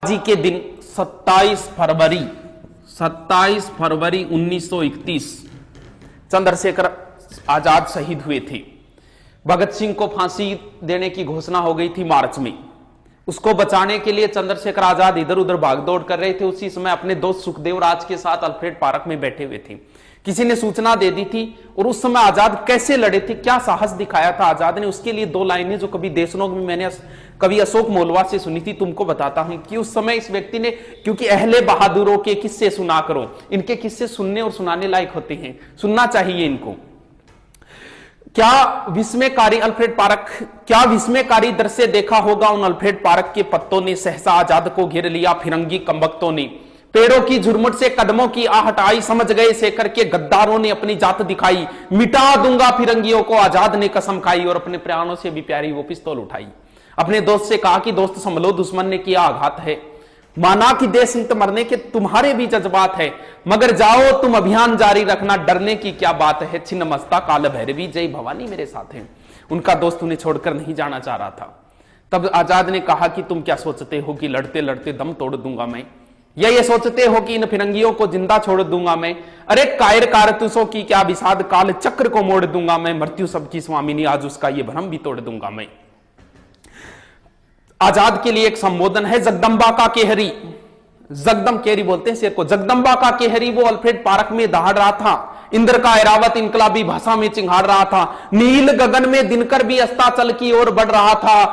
आज के दिन 27 फरवरी 1931 चंद्रशेखर आजाद शहीद हुए थे। भगत सिंह को फांसी देने की घोषणा हो गई थी मार्च में। उसको बचाने के लिए चंद्रशेखर आजाद इधर उधर भागदौड़ कर रहे थे। उसी समय अपने दोस्त सुखदेव राज के साथ अल्फ्रेड पार्क में बैठे हुए थे। किसी ने सूचना दे दी थी और उस समय आजाद कैसे लड़े थे, क्या साहस दिखाया था आजाद ने, उसके लिए दो लाइनें जो कभी देशनोक में मैंने कवि अशोक मोलवा से सुनी थी, तुमको बताता हूं कि उस समय इस व्यक्ति ने, क्योंकि अहले बहादुरों के किस्से सुना करो, इनके किस्से सुनने और सुनाने लायक होते हैं, सुनना चाहिए इनको। क्या विस्मयकारी दृश्य देखा होगा उन अल्फ्रेड पार्क के पत्तों ने सहसा आजाद को घेर लिया। फिरंगी कमबख्तों ने पेड़ों की झुरमुट से कदमों की आहट आई, समझ गए शेखर के गद्दारों ने अपनी जात दिखाई। मिटा दूंगा फिरंगियों को आजाद ने कसम खाई और अपने प्राणों से भी प्यारी वो पिस्तौल उठाई। अपने दोस्त से कहा कि दोस्त संभलो, दुश्मन ने किया आघात है। माना कि देश हित मरने के तुम्हारे भी जज्बात है, मगर जाओ तुम अभियान जारी रखना, डरने की क्या बात है। छिन्न मस्ता काल भैरवी जय भवानी मेरे साथ है। उनका दोस्त उन्हें छोड़कर नहीं जाना चाह रहा था। तब आजाद ने कहा कि तुम क्या सोचते हो कि लड़ते लड़ते दम तोड़ दूंगा मैं, या ये सोचते हो कि इन फिरंगियों को जिंदा छोड़ दूंगा मैं। अरे कायर कारतूसों की क्या विषाद, काल चक्र को मोड़ दूंगा मैं। मृत्यु सबकी स्वामिनी, आज उसका ये भ्रम भी तोड़ दूंगा मैं। आजाद के लिए एक संबोधन है, जगदम्बा का केहरी, जगदम केहरी बोलते हैं शेर को, जगदम्बा का केहरी वो अल्फ्रेड पार्क में दहाड़ रहा था। इंद्र का ऐरावत इनकलाबी भाषा में चिंगाड़ रहा था। नील गगन में दिनकर भी अस्ताचल की ओर बढ़ रहा था।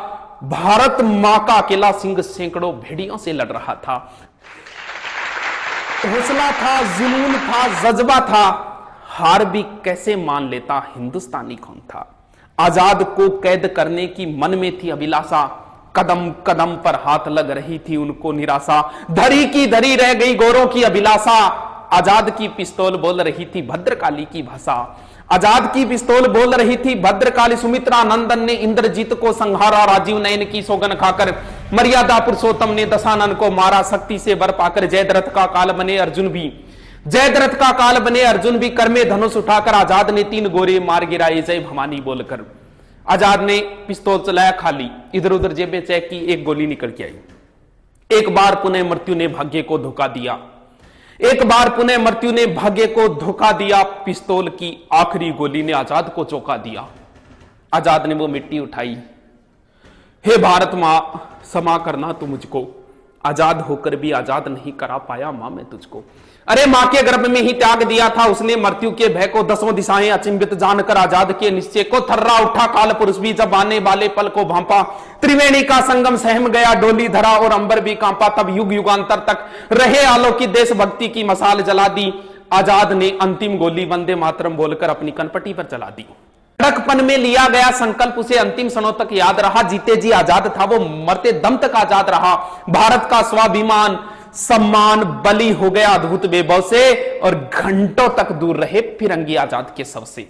भारत मां का अकेला सिंह सैकड़ों भेड़ियों से लड़ रहा था। हौसला था, जुनून था, जज्बा था, हार भी कैसे मान लेता हिंदुस्तानी कौन था। आजाद को कैद करने की मन में थी अभिलाषा, कदम कदम पर हाथ लग रही थी उनको निराशा। धरी की धरी रह गई गोरों की अभिलाषा, आजाद की पिस्तौल बोल रही थी भद्रकाली की भाषा। आजाद की पिस्तौल बोल रही थी भद्रकाली। सुमित्रा नंदन ने इंद्रजीत को संहारा, राजीव नयन की सौगन खाकर मर्यादा पुरुषोत्तम ने दशानन को मारा। शक्ति से वर पाकर जयद्रथ का काल बने अर्जुन भी, जयद्रथ का काल बने अर्जुन भी। कर में धनुष उठाकर आजाद ने 3 गोरे मार गिराए जय भवानी बोलकर। आजाद ने पिस्तौल चलाया खाली, इधर उधर जेबें चेक की, एक गोली निकल के आई। एक बार पुनः मृत्यु ने भाग्य को धोखा दिया, एक बार पुनः मृत्यु ने भाग्य को धोखा दिया। पिस्तौल की आखिरी गोली ने आजाद को चौंका दिया। आजाद ने वो मिट्टी उठाई, हे भारत मां क्षमा करना तू मुझको, आजाद होकर भी आजाद नहीं करा पाया मां मैं तुझको। अरे मां के गर्भ में ही त्याग दिया था उसने मृत्यु के भय को, 10 दिशाएं अचिंभित जानकर आजाद के निश्चय को। थर्रा उठा काल पुरुष भी जब आने वाले पल को भांपा। त्रिवेणी का संगम सहम गया, डोली धरा और अंबर भी कांपा। तब युग युगांतर तक रहे आलोकित देशभक्ति की मसाल जला दी। आजाद ने अंतिम गोली वंदे मातरम बोलकर अपनी कनपटी पर चला दी। लड़कपन में लिया गया संकल्प उसे अंतिम क्षणों तक याद रहा। जीते जी आजाद था वो, मरते दम तक आजाद रहा। भारत का स्वाभिमान सम्मान बलि हो गया अद्भुत बेबौ से, और घंटों तक दूर रहे फिरंगी आजाद के शव से।